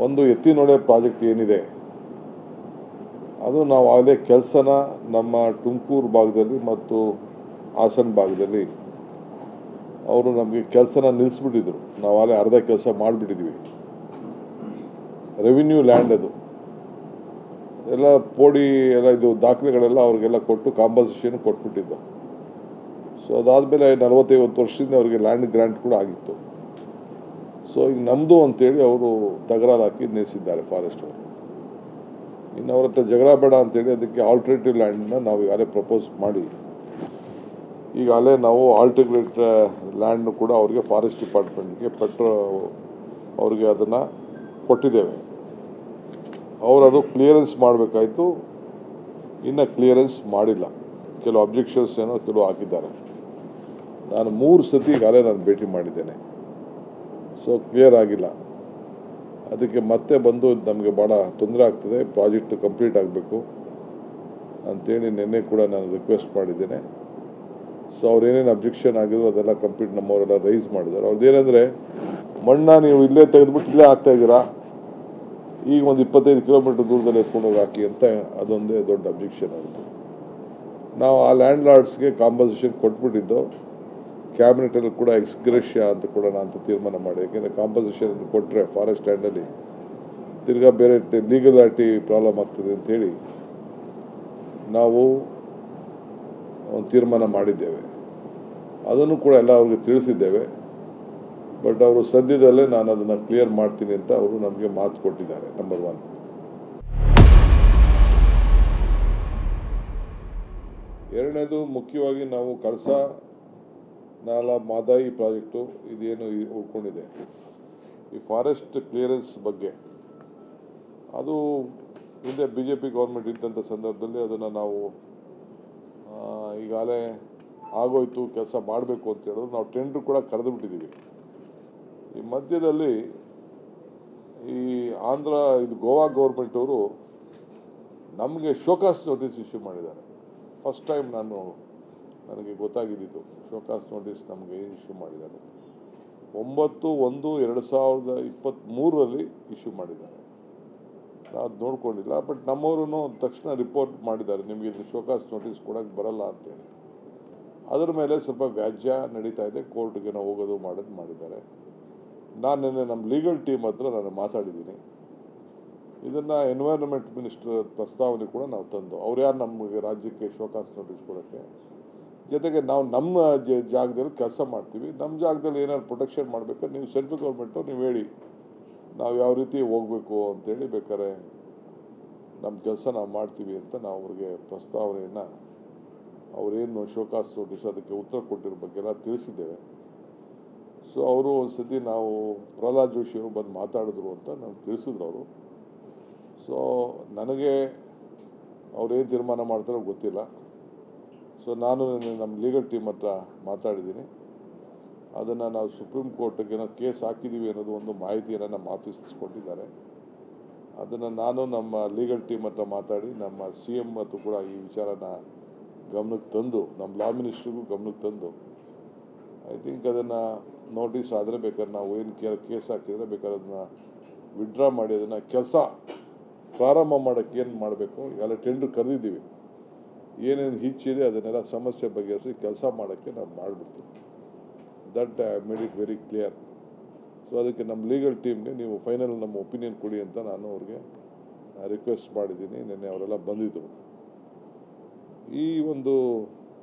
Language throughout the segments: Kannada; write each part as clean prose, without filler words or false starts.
ಒಂದು ಎತ್ತಿನೊಳೆ ಪ್ರಾಜೆಕ್ಟ್ ಏನಿದೆ ಅದು ನಾವು ಅದೇ ಕೆಲಸನ ನಮ್ಮ ತುಮಕೂರು ಭಾಗದಲ್ಲಿ ಮತ್ತು ಹಾಸನ ಭಾಗದಲ್ಲಿ ಅವರು ನಮಗೆ ಕೆಲಸನ ನಿಲ್ಲಿಸ್ಬಿಟ್ಟಿದ್ರು. ನಾವು ಅಲ್ಲೇ ಅರ್ಧ ಕೆಲಸ ಮಾಡಿಬಿಟ್ಟಿದ್ವಿ. ರೆವಿನ್ಯೂ ಲ್ಯಾಂಡ್ ಅದು ಎಲ್ಲ ಪೋಡಿ ಎಲ್ಲ ಇದು ದಾಖಲೆಗಳೆಲ್ಲ ಅವ್ರಿಗೆಲ್ಲ ಕೊಟ್ಟು ಕಾಂಪನ್ಸೇಷನ್ ಕೊಟ್ಬಿಟ್ಟಿದ್ದು. ಸೊ ಅದಾದಮೇಲೆ 40-50 ವರ್ಷದಿಂದ ಅವರಿಗೆ ಲ್ಯಾಂಡ್ ಗ್ರ್ಯಾಂಟ್ ಕೂಡ ಆಗಿತ್ತು. ಸೊ ಈಗ ನಮ್ಮದು ಅಂತೇಳಿ ಅವರು ತಗರಾರು ಹಾಕಿ ನಿಲ್ಲಿಸಿದ್ದಾರೆ ಫಾರೆಸ್ಟ್ ಅವರು. ಇನ್ನು ಅವ್ರ ಹತ್ರ ಜಗಳ ಬೇಡ ಅಂತೇಳಿ ಅದಕ್ಕೆ ಆಲ್ಟರ್ನೇಟಿವ್ ಲ್ಯಾಂಡನ್ನ ನಾವು ಈಗಾಗಲೇ ಪ್ರಪೋಸ್ ಮಾಡಿ ಈಗಾಗಲೇ ನಾವು ಆಲ್ಟರ್ನೇಟ್ ಲ್ಯಾಂಡ್ನು ಕೂಡ ಅವ್ರಿಗೆ ಫಾರೆಸ್ಟ್ ಡಿಪಾರ್ಟ್ಮೆಂಟ್ಗೆ ಅವ್ರಿಗೆ ಅದನ್ನು ಕೊಟ್ಟಿದ್ದೇವೆ. ಅವರು ಅದು ಕ್ಲಿಯರೆನ್ಸ್ ಮಾಡಬೇಕಾಯಿತು, ಇನ್ನು ಕ್ಲಿಯರೆನ್ಸ್ ಮಾಡಿಲ್ಲ. ಕೆಲವು ಅಬ್ಜೆಕ್ಷನ್ಸ್ ಏನೋ ಕೆಲವು ಹಾಕಿದ್ದಾರೆ. ನಾನು 3 ಸತಿ ಈಗಾಗಲೇ ನಾನು ಭೇಟಿ ಮಾಡಿದ್ದೇನೆ. ಸೊ ಕ್ಲಿಯರ್ ಆಗಿಲ್ಲ. ಅದಕ್ಕೆ ಮತ್ತೆ ಬಂದು ನಮಗೆ ಭಾಳ ತೊಂದರೆ ಆಗ್ತದೆ, ಪ್ರಾಜೆಕ್ಟ್ ಕಂಪ್ಲೀಟ್ ಆಗಬೇಕು ಅಂಥೇಳಿ ನಿನ್ನೆ ಕೂಡ ನಾನು ರಿಕ್ವೆಸ್ಟ್ ಮಾಡಿದ್ದೇನೆ. ಸೊ ಅವ್ರೇನೇನು ಅಬ್ಜೆಕ್ಷನ್ ಆಗಿದ್ರು ಅದೆಲ್ಲ ಕಂಪ್ಲೀಟ್ ನಮ್ಮವರೆಲ್ಲ ರೈಸ್ ಮಾಡಿದ್ದಾರೆ. ಅವ್ರದ್ದೇನೆಂದರೆ ಮಣ್ಣು ನೀವು ಇಲ್ಲೇ ತೆಗೆದುಬಿಟ್ಟು ಇಲ್ಲೇ ಹಾಕ್ತಾಯಿದ್ದೀರಾ, ಈಗ ಒಂದು 25 ಕಿಲೋಮೀಟರ್ ದೂರದಲ್ಲಿ ಎತ್ಕೊಂಡು ಹೋಗಿ ಹಾಕಿ ಅಂತ ಅದೊಂದೇ ದೊಡ್ಡ ಅಬ್ಜೆಕ್ಷನ್ ಆಯಿತು. ನಾವು ಆ ಲ್ಯಾಂಡ್ ಲಾರ್ಡ್ಸ್ಗೆ ಕಾಂಪನ್ಸೇಷನ್ ಕೊಟ್ಬಿಟ್ಟಿದ್ದು. ಕ್ಯಾಬಿನೆಟಲ್ಲಿ ಕೂಡ ಎಕ್ಸ್ಗ್ರೇಷಿಯಾ ಅಂತ ಕೊಡೋಣ ಅಂತ ತೀರ್ಮಾನ ಮಾಡಿ. ಯಾಕೆಂದರೆ ಕಾಂಪನ್ಸೇಷನ್ ಕೊಟ್ಟರೆ ಫಾರೆಸ್ಟ್ ಲ್ಯಾಂಡಲ್ಲಿ ತಿರ್ಗಾ ಬೇರೆ ಲೀಗಲಾಟಿ ಪ್ರಾಬ್ಲಮ್ ಆಗ್ತದೆ ಅಂಥೇಳಿ ನಾವು ಒಂದು ತೀರ್ಮಾನ ಮಾಡಿದ್ದೇವೆ. ಅದನ್ನು ಕೂಡ ಎಲ್ಲ ಅವ್ರಿಗೆ ತಿಳಿಸಿದ್ದೇವೆ. ಬಟ್ ಅವರು ಸದ್ಯದಲ್ಲೇ ನಾನು ಅದನ್ನು ಕ್ಲಿಯರ್ ಮಾಡ್ತೀನಿ ಅಂತ ಅವರು ನಮಗೆ ಮಾತು ಕೊಟ್ಟಿದ್ದಾರೆ. ನಂಬರ್ 1. ಎರಡನೇದು ಮುಖ್ಯವಾಗಿ ನಾವು ಕಳಸಾ ನಾಲಾ ಮಾದಾಯಿ ಪ್ರಾಜೆಕ್ಟು ಇದೇನು ಉಳ್ಕೊಂಡಿದೆ, ಈ ಫಾರೆಸ್ಟ್ ಕ್ಲಿಯರೆನ್ಸ್ ಬಗ್ಗೆ ಅದು ಹಿಂದೆ BJP ಗೌರ್ಮೆಂಟ್ ಇದ್ದಂಥ ಸಂದರ್ಭದಲ್ಲಿ ಅದನ್ನು ನಾವು ಈಗಾಗಲೇ ಆಗೋಯ್ತು, ಕೆಲಸ ಮಾಡಬೇಕು ಅಂತ ಹೇಳಿದ್ರು. ನಾವು ಟೆಂಡ್ರು ಕೂಡ ಕರೆದು ಬಿಟ್ಟಿದ್ದೀವಿ. ಈ ಮಧ್ಯದಲ್ಲಿ ಈ ಗೋವಾ ಗೌರ್ಮೆಂಟ್ ಅವರು ನಮಗೆ ಶೋಕಾಸ್ ನೋಟಿಸ್ ಇಶ್ಯೂ ಮಾಡಿದ್ದಾರೆ. ಫಸ್ಟ್ ಟೈಮ್ ನನಗೆ ಗೊತ್ತಾಗಿದ್ದು ಶೋಕಾಸ್ ನೋಟಿಸ್ ನಮಗೆ ಇಶ್ಯೂ ಮಾಡಿದ್ದಾರೆ. 9/1/2023 ಇಶ್ಯೂ ಮಾಡಿದ್ದಾರೆ. ನಾವು ನೋಡ್ಕೊಂಡಿಲ್ಲ. ಬಟ್ ನಮ್ಮವರು ತಕ್ಷಣ ರಿಪೋರ್ಟ್ ಮಾಡಿದ್ದಾರೆ, ನಿಮಗೆ ಇದು ಶೋಕಾಸ್ ನೋಟಿಸ್ ಕೊಡೋಕ್ಕೆ ಬರಲ್ಲ ಅಂತೇಳಿ. ಅದರ ಮೇಲೆ ಸ್ವಲ್ಪ ವ್ಯಾಜ್ಯ ನಡೀತಾ ಇದೆ, ಕೋರ್ಟ್ಗೆ ನಾವು ಹೋಗೋದು ಮಾಡಿದ್ದಾರೆ. ನಾನು ನಿನ್ನೆ ನಮ್ಮ ಲೀಗಲ್ ಟೀಮ್ ಹತ್ರ ನಾನು ಮಾತಾಡಿದ್ದೀನಿ. ಇದನ್ನು ಎನ್ವೈರನ್ಮೆಂಟ್ ಮಿನಿಸ್ಟರ್ ಪ್ರಸ್ತಾವನೆ ಕೂಡ ನಾವು ತಂದು, ಅವ್ರು ಯಾರು ನಮಗೆ ರಾಜ್ಯಕ್ಕೆ ಶೋಕಾಸ್ ನೋಟಿಸ್ ಕೊಡೋಕ್ಕೆ, ಜೊತೆಗೆ ನಾವು ನಮ್ಮ ಜಾಗದಲ್ಲಿ ಕೆಲಸ ಮಾಡ್ತೀವಿ, ನಮ್ಮ ಜಾಗದಲ್ಲಿ ಏನಾದ್ರು ಪ್ರೊಟೆಕ್ಷನ್ ಮಾಡಬೇಕು, ನೀವು ಸೆಂಟ್ರಲ್ ಗೌರ್ಮೆಂಟು ನೀವು ಹೇಳಿ ನಾವು ಯಾವ ರೀತಿ ಹೋಗಬೇಕು ಅಂತೇಳಿ ಬೇಕಾದ್ರೆ ನಮ್ಮ ಕೆಲಸ ನಾವು ಮಾಡ್ತೀವಿ ಅಂತ ನಾವು ಅವ್ರಿಗೆ ಪ್ರಸ್ತಾವನೆಯನ್ನು ಅವರೇನು ಶೋಕಾಸ್ ನೋಟಿಸ್ ಅದಕ್ಕೆ ಉತ್ತರ ಕೊಟ್ಟಿರೋ ಬಗ್ಗೆ ಎಲ್ಲ ತಿಳಿಸಿದ್ದೇವೆ. ಸೊ ಅವರು ಒಂದು ಸತಿ ನಾವು ಪ್ರಹ್ಲಾದ್ ಜೋಶಿಯವರು ಬಂದು ಮಾತಾಡಿದ್ರು ಅಂತ ನನಗೆ ತಿಳಿಸಿದ್ರು ಅವರು. ಸೊ ನನಗೆ ಅವ್ರೇನು ತೀರ್ಮಾನ ಮಾಡ್ತಾರೋ ಗೊತ್ತಿಲ್ಲ. ಸೊ ನಾನು ನಮ್ಮ ಲೀಗಲ್ ಟೀಮ್ ಹತ್ರ ಮಾತಾಡಿದ್ದೀನಿ. ಅದನ್ನು ನಾವು ಸುಪ್ರೀಂ ಕೋರ್ಟ್ಗೆ ನಾವು ಕೇಸ್ ಹಾಕಿದ್ದೀವಿ ಅನ್ನೋದು ಒಂದು ಮಾಹಿತಿಯನ್ನು ನಮ್ಮ ಆಫೀಸ್ ಕೊಟ್ಟಿದ್ದಾರೆ. ಅದನ್ನು ನಾನು ನಮ್ಮ ಲೀಗಲ್ ಟೀಮ್ ಹತ್ರ ಮಾತಾಡಿ ನಮ್ಮ CM ಹತ್ರ ಕೂಡ ಈ ವಿಚಾರನ ಗಮನಕ್ಕೆ ತಂದು, ನಮ್ಮ ಲಾ ಮಿನಿಸ್ಟ್ರಿಗೂ ಗಮನಕ್ಕೆ ತಂದು, ಐ ಥಿಂಕ್ ಅದನ್ನು ನೋಟಿಸ್ ಆದರೆ ಬೇಕಾದ್ರೆ ನಾವು ಏನು ಕೇಸ್ ಹಾಕಿದರೆ ಬೇಕಾದ್ರೆ ಅದನ್ನು ವಿಡ್ರಾ ಮಾಡಿ ಅದನ್ನು ಕೆಲಸ ಪ್ರಾರಂಭ ಮಾಡೋಕ್ಕೆ ಏನು ಮಾಡಬೇಕು, ಎಲ್ಲ ಟೆಂಡ್ರ್ ಕರೆದಿದ್ದೀವಿ. ಏನೇನು ಹಿಚ್ಚಿದೆ ಅದನ್ನೆಲ್ಲ ಸಮಸ್ಯೆ ಬಗೆಹರಿಸಿ ಕೆಲಸ ಮಾಡೋಕ್ಕೆ ನಾವು ಮಾಡಿಬಿಡ್ತೀವಿ. That I made it very clear. So ಅದಕ್ಕೆ ನಮ್ಮ ಲೀಗಲ್ ಟೀಮ್ಗೆ ನೀವು ಫೈನಲ್ ನಮ್ಮ ಒಪಿನಿಯನ್ ಕೊಡಿ ಅಂತ ನಾನು ಅವ್ರಿಗೆ ರಿಕ್ವೆಸ್ಟ್ ಮಾಡಿದ್ದೀನಿ. ನಿನ್ನೆ ಅವರೆಲ್ಲ ಬಂದಿದ್ದರು. ಈ ಒಂದು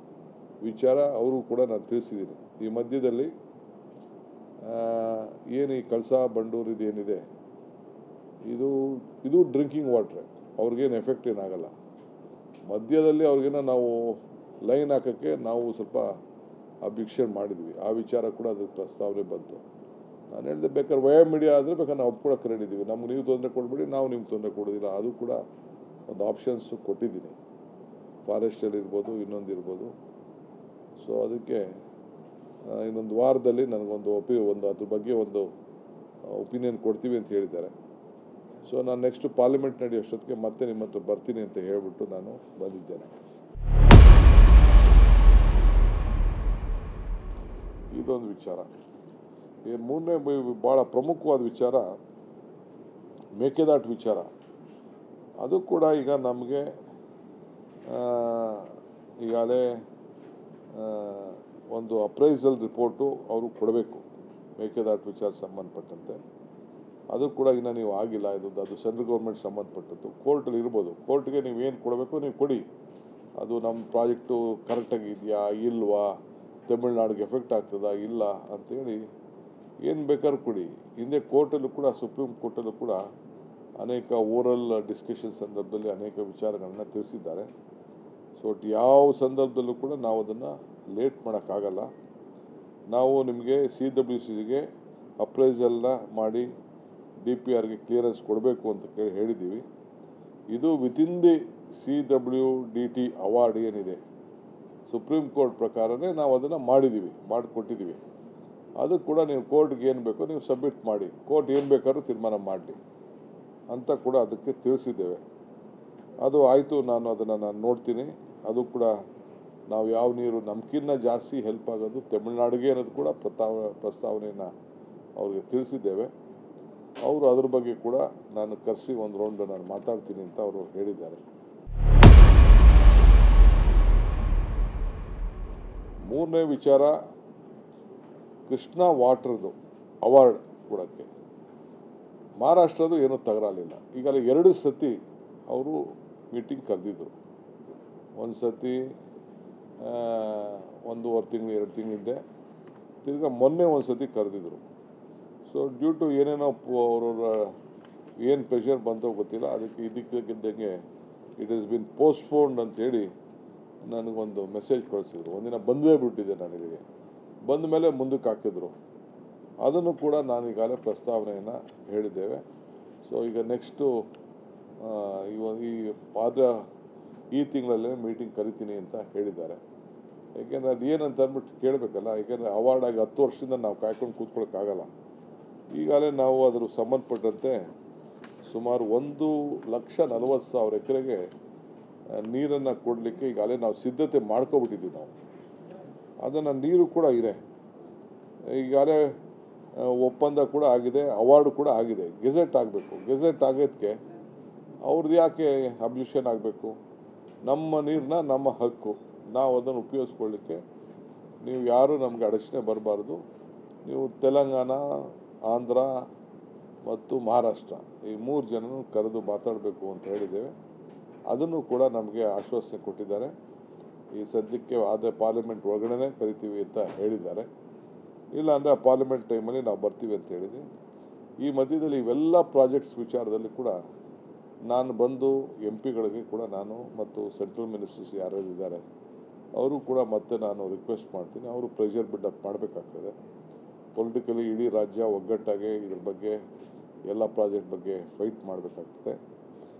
ವಿಚಾರ ಅವರು ಕೂಡ ನಾನು ತಿಳಿಸಿದ್ದೀನಿ. ಈ ಮಧ್ಯದಲ್ಲಿ ಏನು ಈ ಕಳಸಾ ಬಂಡೂರು ಇದೇನಿದೆ ಇದು ಡ್ರಿಂಕಿಂಗ್ ವಾಟ್ರೆ, ಅವ್ರಿಗೇನು ಎಫೆಕ್ಟ್ ಏನಾಗಲ್ಲ. ಮಧ್ಯದಲ್ಲಿ ಅವ್ರಿಗೇನೋ ನಾವು ಲೈನ್ ಹಾಕೋಕ್ಕೆ ನಾವು ಸ್ವಲ್ಪ ಅಬ್ಜೆಕ್ಷನ್ ಮಾಡಿದ್ವಿ. ಆ ವಿಚಾರ ಕೂಡ ಅದಕ್ಕೆ ಪ್ರಸ್ತಾವನೆ ಬಂತು. ನಾನು ಹೇಳಿದೆ ಬೇಕಾದ್ರೆ ವಯ ಮೀಡಿಯಾ ಆದರೆ ಬೇಕಾದ್ರೆ ನಾವು ಒಪ್ಕೊಳಕ್ಕೆ ರೆಡಿ ಇದ್ದೀವಿ, ನಮ್ಗೆ ನೀವು ತೊಂದರೆ ಕೊಡಬೇಡಿ, ನಾವು ನಿಮ್ಗೆ ತೊಂದರೆ ಕೊಡೋದಿಲ್ಲ. ಅದು ಕೂಡ ಒಂದು ಆಪ್ಷನ್ಸ್ ಕೊಟ್ಟಿದ್ದೀನಿ. ಫಾರೆಸ್ಟಲ್ಲಿ ಇರ್ಬೋದು, ಇನ್ನೊಂದು ಇರ್ಬೋದು. ಸೊ ಅದಕ್ಕೆ ಇನ್ನೊಂದು ವಾರದಲ್ಲಿ ನನಗೊಂದು ಅದ್ರ ಬಗ್ಗೆ ಒಂದು ಒಪಿನಿಯನ್ ಕೊಡ್ತೀವಿ ಅಂತ ಹೇಳಿದ್ದಾರೆ. ಸೊ ನಾನು ನೆಕ್ಸ್ಟ್ ಪಾರ್ಲಿಮೆಂಟ್ ನಡೆಯೋಷ್ಟೊತ್ತಿಗೆ ಮತ್ತೆ ನಿಮ್ಮ ಹತ್ರ ಬರ್ತೀನಿ ಅಂತ ಹೇಳಿಬಿಟ್ಟು ನಾನು ಬಂದಿದ್ದೇನೆ. ಇದೊಂದು ವಿಚಾರ. ಮೂರನೇ ಭಾಳ ಪ್ರಮುಖವಾದ ವಿಚಾರ, ಮೇಕೆದಾಟು ವಿಚಾರ ಅದು ಕೂಡ ಈಗ ನಮಗೆ ಈಗಾಗಲೇ ಒಂದು ಅಪ್ರೈಸಲ್ ರಿಪೋರ್ಟು ಅವರು ಕೊಡಬೇಕು ಮೇಕೆದಾಟು ವಿಚಾರ ಸಂಬಂಧಪಟ್ಟಂತೆ. ಅದು ಕೂಡ ಇನ್ನೂ ನೀವು ಆಗಿಲ್ಲ. ಅದು ಸೆಂಟ್ರಲ್ ಗೌರ್ಮೆಂಟ್ ಸಂಬಂಧಪಟ್ಟದ್ದು ಕೋರ್ಟಲ್ಲಿ ಇರ್ಬೋದು. ಕೋರ್ಟ್ಗೆ ನೀವೇನು ಕೊಡಬೇಕು ನೀವು ಕೊಡಿ. ಅದು ನಮ್ಮ ಪ್ರಾಜೆಕ್ಟು ಕರೆಕ್ಟಾಗಿ ಇದೆಯಾ ಇಲ್ವಾ, ತಮಿಳ್ನಾಡಿಗೆ ಎಫೆಕ್ಟ್ ಆಗ್ತದಾ ಇಲ್ಲ ಅಂಥೇಳಿ ಏನು ಬೇಕಾದ್ರೂ ಕೊಡಿ. ಹಿಂದೆ ಕೋರ್ಟಲ್ಲೂ ಕೂಡ, ಸುಪ್ರೀಂ ಕೋರ್ಟಲ್ಲೂ ಕೂಡ ಅನೇಕ ಓರಲ್ ಡಿಸ್ಕಷನ್ ಸಂದರ್ಭದಲ್ಲಿ ಅನೇಕ ವಿಚಾರಗಳನ್ನ ತಿಳಿಸಿದ್ದಾರೆ. ಸೊ ಯಾವ ಸಂದರ್ಭದಲ್ಲೂ ಕೂಡ ನಾವು ಅದನ್ನು ಲೇಟ್ ಮಾಡೋಕ್ಕಾಗಲ್ಲ. ನಾವು ನಿಮಗೆ CWCಗೆ ಅಪ್ರೈಸಲ್ನ ಮಾಡಿ DPRಗೆ ಕ್ಲಿಯರೆನ್ಸ್ ಕೊಡಬೇಕು ಅಂತ ಹೇಳಿದ್ದೀವಿ. ಇದು ವಿತಿನ್ ದಿ CWDT ಅವಾರ್ಡ್ ಏನಿದೆ ಸುಪ್ರೀಂ ಕೋರ್ಟ್ ಪ್ರಕಾರನೇ ನಾವು ಅದನ್ನು ಮಾಡಿಕೊಟ್ಟಿದ್ದೀವಿ. ಅದು ಕೂಡ ನೀವು ಕೋರ್ಟ್ಗೆ ಏನು ಬೇಕೋ ನೀವು ಸಬ್ಮಿಟ್ ಮಾಡಿ, ಕೋರ್ಟ್ ಏನು ಬೇಕಾದ್ರೂ ತೀರ್ಮಾನ ಮಾಡಲಿ ಅಂತ ಕೂಡ ಅದಕ್ಕೆ ತಿಳಿಸಿದ್ದೇವೆ. ಅದು ಆಯಿತು, ನಾನು ಅದನ್ನು ನೋಡ್ತೀನಿ. ಅದು ಕೂಡ ನಾವು ಯಾವ ನೀರು ನಮ್ಗಿನ್ನ ಜಾಸ್ತಿ ಹೆಲ್ಪ್ ಆಗೋದು ತಮಿಳ್ನಾಡಿಗೆ ಅನ್ನೋದು ಕೂಡ ಪ್ರಸ್ತಾವನೆಯನ್ನು ಅವ್ರಿಗೆ ತಿಳಿಸಿದ್ದೇವೆ. ಅವರು ಅದ್ರ ಬಗ್ಗೆ ಕೂಡ ನಾನು ಕರೆಸಿ ಒಂದು ರೌಂಡ್ ನಾನು ಮಾತಾಡ್ತೀನಿ ಅಂತ ಅವರು ಹೇಳಿದ್ದಾರೆ. ಮೂರನೇ ವಿಚಾರ, ಕೃಷ್ಣಾ ವಾಟರ್ದು ಅವಾರ್ಡ್ ಕೊಡೋಕ್ಕೆ ಮಹಾರಾಷ್ಟ್ರದ್ದು ಏನೂ ತಗರಾಲಿಲ್ಲ. ಈಗಲೇ 2 ಸತಿ ಅವರು ಮೀಟಿಂಗ್ ಕರೆದಿದ್ದರು. ಒಂದು ಸತಿ 1.5 ತಿಂಗಳು 2 ತಿಂಗಳಿಂದೆ, ತಿರ್ಗಾ ಮೊನ್ನೆ ಒಂದು ಸತಿ ಕರೆದಿದ್ರು. ಸೊ ಡ್ಯೂ ಟು ಏನೇನೋ ಅವರ ಏನು ಪ್ರೆಷರ್ ಬಂತೋ ಗೊತ್ತಿಲ್ಲ, ಅದಕ್ಕೆ ಇದಕ್ಕಿದ್ದಂಗೆ ಇಟ್ ಈಸ್ ಬಿನ್ ಪೋಸ್ಟ್ಪೋನ್ಡ್ ಅಂಥೇಳಿ ನನಗೊಂದು ಮೆಸೇಜ್ ಕಳಿಸಿದ್ರು. ಒಂದಿನ ಬಂದೇ ಬಿಟ್ಟಿದ್ದೆ ನಾನು ಇಲ್ಲಿಗೆ. ಬಂದ ಮೇಲೆ ಮುಂದಕ್ಕೆ ಹಾಕಿದ್ರು. ಅದನ್ನು ಕೂಡ ನಾನು ಈಗಾಗಲೇ ಪ್ರಸ್ತಾವನೆಯನ್ನು ಹೇಳಿದ್ದೇವೆ. ಸೊ ಈಗ ನೆಕ್ಸ್ಟು ಈ ತಿಂಗಳಲ್ಲೇ ಮೀಟಿಂಗ್ ಕರಿತೀನಿ ಅಂತ ಹೇಳಿದ್ದಾರೆ. ಯಾಕೆಂದರೆ ಅದು ಏನಂತ ಅಂದ್ಬಿಟ್ಟು ಕೇಳಬೇಕಲ್ಲ. ಯಾಕೆಂದರೆ ಅವಾರ್ಡ್ ಆಗಿ 10 ವರ್ಷದಿಂದ ನಾವು ಕಾಯ್ಕೊಂಡು ಕೂತ್ಕೊಳ್ಳೋಕ್ಕಾಗಲ್ಲ. ಈಗಾಗಲೇ ನಾವು ಅದ್ರ ಸಂಬಂಧಪಟ್ಟಂತೆ ಸುಮಾರು 1,40,000 ಎಕರೆಗೆ ನೀರನ್ನು ಕೊಡಲಿಕ್ಕೆ ಈಗಾಗಲೇ ನಾವು ಸಿದ್ಧತೆ ಮಾಡ್ಕೊಬಿಟ್ಟಿದ್ದೀವಿ. ನಾವು ಅದನ್ನು ನೀರು ಕೂಡ ಇದೆ, ಈಗಾಗಲೇ ಒಪ್ಪಂದ ಕೂಡ ಆಗಿದೆ, ಅವಾರ್ಡ್ ಕೂಡ ಆಗಿದೆ. ಗೆಜೆಟ್ ಆಗಬೇಕು. ಗೆಜೆಟ್ ಆಗೋದಕ್ಕೆ ಅವ್ರದ್ದು ಯಾಕೆ ಅಬ್ಜೆಕ್ಷನ್ ಆಗಬೇಕು? ನಮ್ಮ ನೀರನ್ನ ನಮ್ಮ ಹಕ್ಕು, ನಾವು ಅದನ್ನು ಉಪಯೋಗಿಸ್ಕೊಳ್ಳಿಕ್ಕೆ ನೀವು ಯಾರೂ ನಮಗೆ ಅಡಚಣೆ ಬರಬಾರ್ದು. ನೀವು ತೆಲಂಗಾಣ, ಆಂಧ್ರ ಮತ್ತು ಮಹಾರಾಷ್ಟ್ರ ಈ 3 ಜನನು ಕರೆದು ಮಾತಾಡಬೇಕು ಅಂತ ಹೇಳಿದ್ದೇವೆ. ಅದನ್ನು ಕೂಡ ನಮಗೆ ಆಶ್ವಾಸನೆ ಕೊಟ್ಟಿದ್ದಾರೆ. ಈ ಸದ್ಯಕ್ಕೆ ಆದರೆ ಪಾರ್ಲಿಮೆಂಟ್ ಒಳಗಡೆ ಕರಿತೀವಿ ಅಂತ ಹೇಳಿದ್ದಾರೆ. ಇಲ್ಲಾಂದರೆ ಆ ಪಾರ್ಲಿಮೆಂಟ್ ಟೈಮಲ್ಲಿ ನಾವು ಬರ್ತೀವಿ ಅಂತ ಹೇಳಿದ್ವಿ. ಈ ಮಧ್ಯದಲ್ಲಿ ಇವೆಲ್ಲ ಪ್ರಾಜೆಕ್ಟ್ಸ್ ವಿಚಾರದಲ್ಲಿ ಕೂಡ ನಾನು ಬಂದು MP ಗಳಿಗೆ ಕೂಡ ನಾನು ಮತ್ತು ಸೆಂಟ್ರಲ್ ಮಿನಿಸ್ಟರ್ಸ್ ಯಾರ್ಯಾರು ಇದ್ದಾರೆ ಅವರು ಕೂಡ ಮತ್ತೆ ನಾನು ರಿಕ್ವೆಸ್ಟ್ ಮಾಡ್ತೀನಿ. ಅವರು ಪ್ರೆಷರ್ ಬಿಲ್ಡಪ್ ಮಾಡಬೇಕಾಗ್ತದೆ. ಪೊಲಿಟಿಕಲಿ ಇಡೀ ರಾಜ್ಯ ಒಗ್ಗಟ್ಟಾಗಿ ಇದ್ರ ಬಗ್ಗೆ ಎಲ್ಲ ಪ್ರಾಜೆಕ್ಟ್ ಬಗ್ಗೆ ಫೈಟ್ ಮಾಡಬೇಕಾಗ್ತದೆ.